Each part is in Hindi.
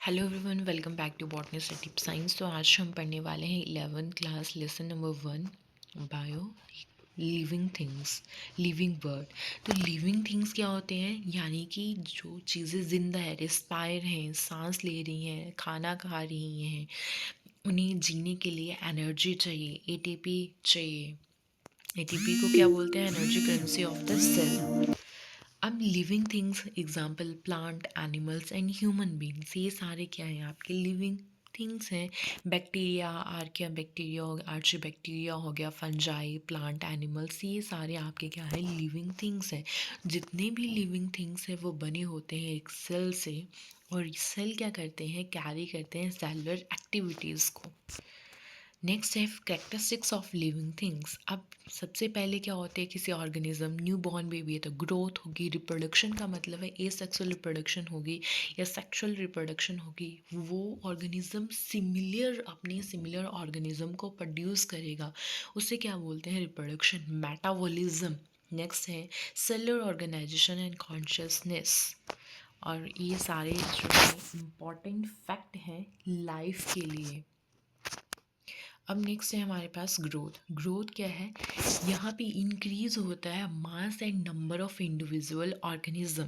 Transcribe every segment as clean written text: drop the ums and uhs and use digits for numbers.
Hello everyone, welcome back to botany से टिप साइंस। तो आज हम पढ़ने वाले हैं 11th class lesson number 1 bio living things, living word. तो लिविंग थिंग्स क्या होते हैं, यानी कि जो चीज़ें ज़िंदा है, रिस्पायर हैं, सांस ले रही हैं, खाना खा रही हैं, उन्हें जीने के लिए एनर्जी चाहिए, एटीपी चाहिए। एटीपी को क्या बोलते हैं? Energy currency of the cell. अब living things example plant, animals and human beings, ये सारे क्या हैं? आपके लिविंग थिंग्स हैं। Bacteria, archaea bacteria, archaebacteria हो गया, फंजाई, प्लांट, एनिमल्स, ये सारे आपके क्या है? लिविंग थिंग्स हैं। जितने भी लिविंग थिंग्स हैं वो बने होते हैं एक सेल से, और सेल क्या करते हैं? कैरी करते हैं सेलुलर एक्टिविटीज़ को। नेक्स्ट है कैरेक्टरिस्टिक्स ऑफ लिविंग थिंग्स। अब सबसे पहले क्या होते हैं किसी ऑर्गेनिज्म? न्यू बॉर्न बेबी है तो ग्रोथ होगी, रिप्रोडक्शन का मतलब है ए सेक्सुअल रिप्रोडक्शन होगी या सेक्सुअल रिप्रोडक्शन होगी। वो ऑर्गेनिज्म सिमिलर, अपने सिमिलर ऑर्गेनिज्म को प्रोड्यूस करेगा, उसे क्या बोलते हैं? Reproduction, metabolism. नेक्स्ट है सेलुलर ऑर्गेनाइजेशन एंड कॉन्शियसनेस। और ये सारे जो है इम्पॉर्टेंट फैक्ट हैं लाइफ के लिए। अब नेक्स्ट है हमारे पास ग्रोथ। ग्रोथ क्या है? यहाँ पे इंक्रीज होता है mass and number of individual organism.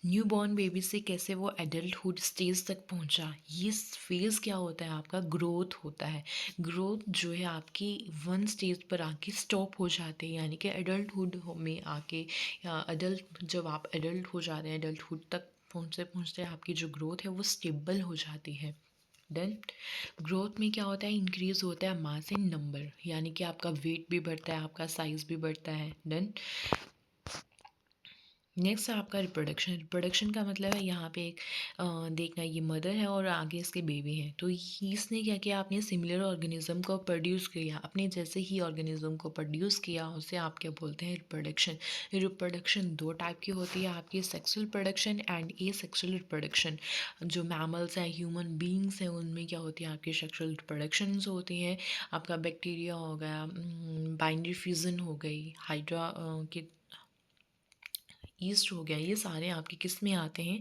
New born baby से कैसे वो एडल्टहुड स्टेज तक पहुँचा, ये फेज़ क्या होता है? आपका ग्रोथ होता है। ग्रोथ जो है आपकी वन स्टेज पर आके स्टॉप हो जाते हैं, यानी कि एडल्टहुड में आके, या अडल्ट, जब आप एडल्ट हो जा रहे हैं, एडल्टहुड तक पहुँचते पहुँचते आपकी जो ग्रोथ है वो स्टेबल हो जाती है। डन। ग्रोथ में क्या होता है? इंक्रीज होता है मास इन नंबर, यानी कि आपका वेट भी बढ़ता है, आपका साइज भी बढ़ता है। डन। नेक्स्ट है आपका रिप्रोडक्शन। रिप्रोडक्शन का मतलब है यहाँ पे एक देखना, ये मदर है और आगे इसके बेबी हैं, तो इसने क्या किया? आपने सिमिलर ऑर्गेनिज्म को प्रोड्यूस किया, अपने जैसे ही ऑर्गेनिज्म को प्रोड्यूस किया, उसे आप क्या बोलते हैं? रिप्रोडक्शन। रिप्रोडक्शन दो टाइप की होती है आपकी, sexual production and A sexual reproduction. जो मैमल्स हैं, ह्यूमन बींग्स हैं, उनमें क्या होती है? आपकी सेक्सुअल रिप्रोडक्शंस होती हैं। आपका बैक्टीरिया हो गया, बाइनरी फ्यूजन हो गई, हाइड्रा के ईस्ट हो गया, ये सारे आपके किस में आते हैं?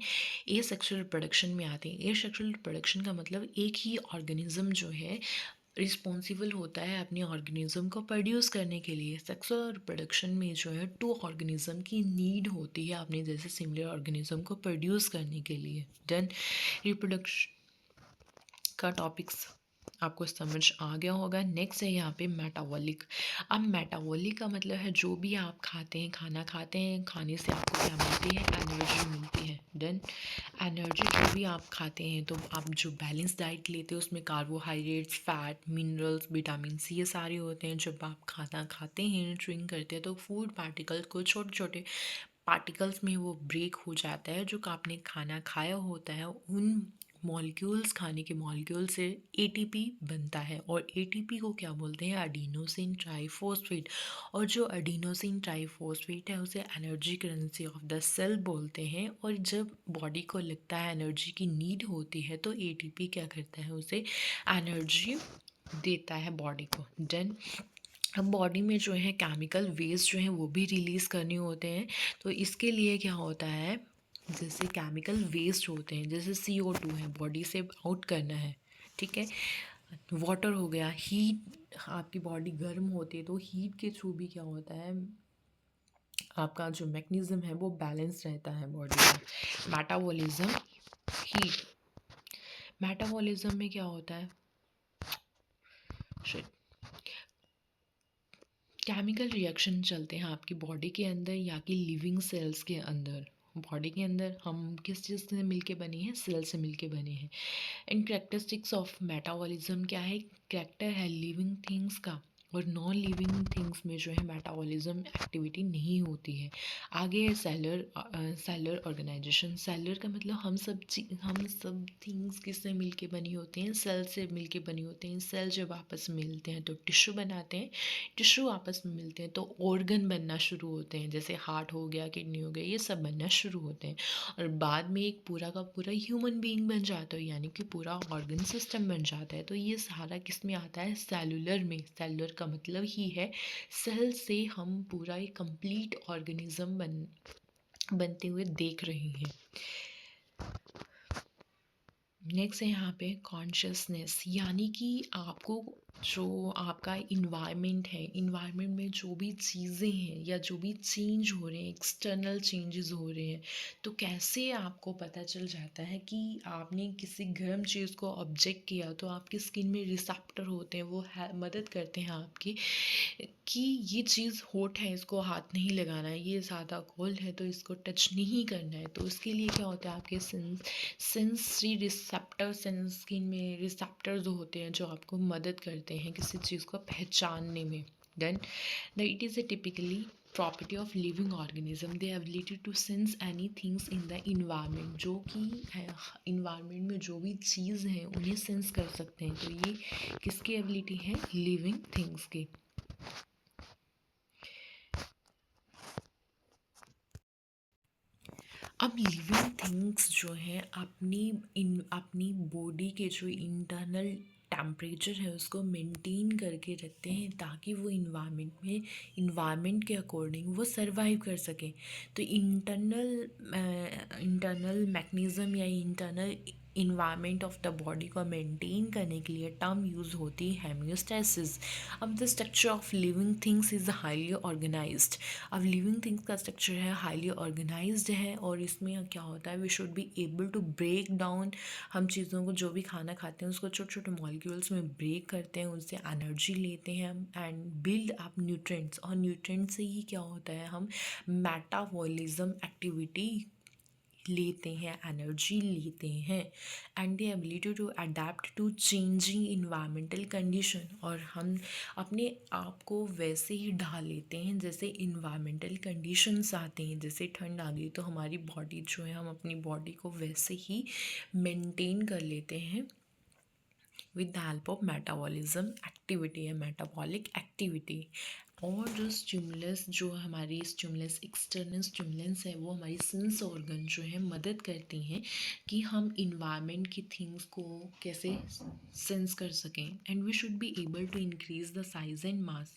ए सेक्सुअल रिप्रोडक्शन में आते हैं। ए सेक्सुअल रिप्रोडक्शन का मतलब एक ही ऑर्गेनिज्म जो है रिस्पॉन्सिबल होता है अपने ऑर्गेनिज्म को प्रोड्यूस करने के लिए। सेक्सुअल रिप्रोडक्शन में जो है टू ऑर्गेनिज्म की नीड होती है अपने जैसे सिमिलर ऑर्गेनिज्म को प्रोड्यूस करने के लिए। डन। रिप्रोडक्शन का टॉपिक्स आपको समझ आ गया होगा। नेक्स्ट है यहाँ पे मेटाबॉलिक। अब मेटाबॉलिक का मतलब है जो भी आप खाते हैं, खाना खाते हैं, खाने से आपको क्या मिलती है? एनर्जी मिलती है। डन। एनर्जी जो भी आप खाते हैं, तो आप जो बैलेंस डाइट लेते हो उसमें carbohydrates, fat, minerals, vitamin C, ये सारे होते हैं। जब आप खाना खाते हैं, ड्रिंक करते हैं, तो फूड पार्टिकल्स को, छोटे छोटे पार्टिकल्स में वो ब्रेक हो जाता है। जो आपने खाना खाया होता है, उन मॉलिक्यूल्स, खाने के मॉलिक्यूल से एटीपी बनता है, और एटीपी को क्या बोलते हैं? Adenosine triphosphate. और जो एडिनोसिन ट्राइफॉस्फेट है उसे energy currency of the cell बोलते हैं। और जब बॉडी को लगता है एनर्जी की नीड होती है, तो एटीपी क्या करता है? उसे एनर्जी देता है बॉडी को। डन। अब बॉडी में जो है केमिकल वेस्ट जो है वो भी रिलीज़ करने होते हैं। तो इसके लिए क्या होता है? जैसे केमिकल वेस्ट होते हैं, जैसे CO2 है, बॉडी से आउट करना है, ठीक है। वाटर हो गया, हीट, आपकी बॉडी गर्म होती है तो हीट के थ्रू भी क्या होता है? आपका जो मैकेनिज्म है वो बैलेंस रहता है बॉडी का। Metabolism, heat. मेटाबॉलिज्म में क्या होता है? केमिकल रिएक्शन चलते हैं आपकी बॉडी के अंदर या कि लिविंग सेल्स के अंदर। बॉडी के अंदर हम किस चीज़ से मिलके बने हैं? सेल से मिलके बने हैं। एंड करेक्टरिस्टिक्स ऑफ मेटाबॉलिज्म क्या है? करेक्टर है लिविंग थिंग्स का, और नॉन लिविंग थिंग्स में जो है मेटाबॉलिज्म एक्टिविटी नहीं होती है। आगे है सेलर ऑर्गेनाइजेशन। सेलर का मतलब हम सब थिंग्स किससे मिलके बनी होती हैं? सेल से मिलके बनी होती हैं। सेल जब आपस में मिलते हैं तो टिश्यू बनाते हैं, टिश्यू आपस में मिलते हैं तो ऑर्गन बनना शुरू होते हैं, जैसे हार्ट हो गया, किडनी हो गया, ये सब बनना शुरू होते हैं। और बाद में एक पूरा का पूरा ह्यूमन बीइंग बन जाता है, यानी कि पूरा ऑर्गन सिस्टम बन जाता है। तो ये सारा किस में आता है? सेलुलर में। सेलुलर का मतलब ही है सेल से हम पूरा एक कंप्लीट ऑर्गेनिज्म बनते हुए देख रहे हैं। नेक्स्ट है यहाँ पे कॉन्शियसनेस, यानी कि आपको जो आपका इन्वायरमेंट है, इन्वायरमेंट में जो भी चीज़ें हैं या जो भी चेंज हो रहे हैं, एक्सटर्नल चेंजेस हो रहे हैं, तो कैसे आपको पता चल जाता है कि आपने किसी गर्म चीज़ को ऑब्जेक्ट किया तो आपकी स्किन में रिसेप्टर होते हैं, वो मदद करते हैं आपकी कि ये चीज़ हॉट है, इसको हाथ नहीं लगाना है, ये ज़्यादा कोल्ड है तो इसको टच नहीं करना है। तो उसके लिए क्या होता है, आपके सेंसरी रिसेप्टर, सेंस स्किन में रिसेप्टर जो होते हैं जो आपको मदद करते हैं किसी चीज़ को पहचानने में। Then it is a typically property of living organism, the ability to sense any things in the environment, जो कि इन्वायरमेंट में जो भी चीज़ है उन्हें सेंस कर सकते हैं। तो ये किसकी एबिलिटी है, लिविंग थिंग्स की। अब लिविंग थिंग्स जो हैं अपनी बॉडी के जो इंटरनल टेम्परेचर है उसको मेंटेन करके रखते हैं ताकि वो इन्वायरमेंट के अकॉर्डिंग वो सरवाइव कर सकें। तो इंटरनल मैकेनिज़्म या internal environment of the body को मेंटेन करने के लिए टर्म यूज़ होती है हेमियोस्टेसिस। अब the structure of living things is highly organised. अब लिविंग थिंग्स का स्ट्रक्चर है हाईली ऑर्गेनाइज्ड है, और इसमें क्या होता है, we should be able to break down. हम चीज़ों को, जो भी खाना खाते हैं उसको छोटे छोटे मॉलिक्यूल्स में ब्रेक करते हैं, उनसे एनर्जी लेते हैं एंड बिल्ड अप न्यूट्रिएंट्स। और न्यूट्रिएंट से ही क्या होता है, हम मेटाबॉलिज्म एक्टिविटी लेते हैं, एनर्जी लेते हैं। And the ability to adapt to changing environmental condition, और हम अपने आप को वैसे ही ढाल लेते हैं जैसे इन्वायरमेंटल कंडीशंस आते हैं। जैसे ठंड आ गई तो हमारी बॉडी जो है, हम अपनी बॉडी को वैसे ही मेंटेन कर लेते हैं with the help of metabolism activity या मेटाबॉलिक एक्टिविटी। और जो स्टिमुलस, जो हमारी स्टिमुलस, एक्सटर्नल स्टिमुलेंस है, वो हमारी सेंस ऑर्गन जो है मदद करती हैं कि हम इन्वायरमेंट की थिंग्स को कैसे सेंस कर सकें। And we should be able to increase the size and mass.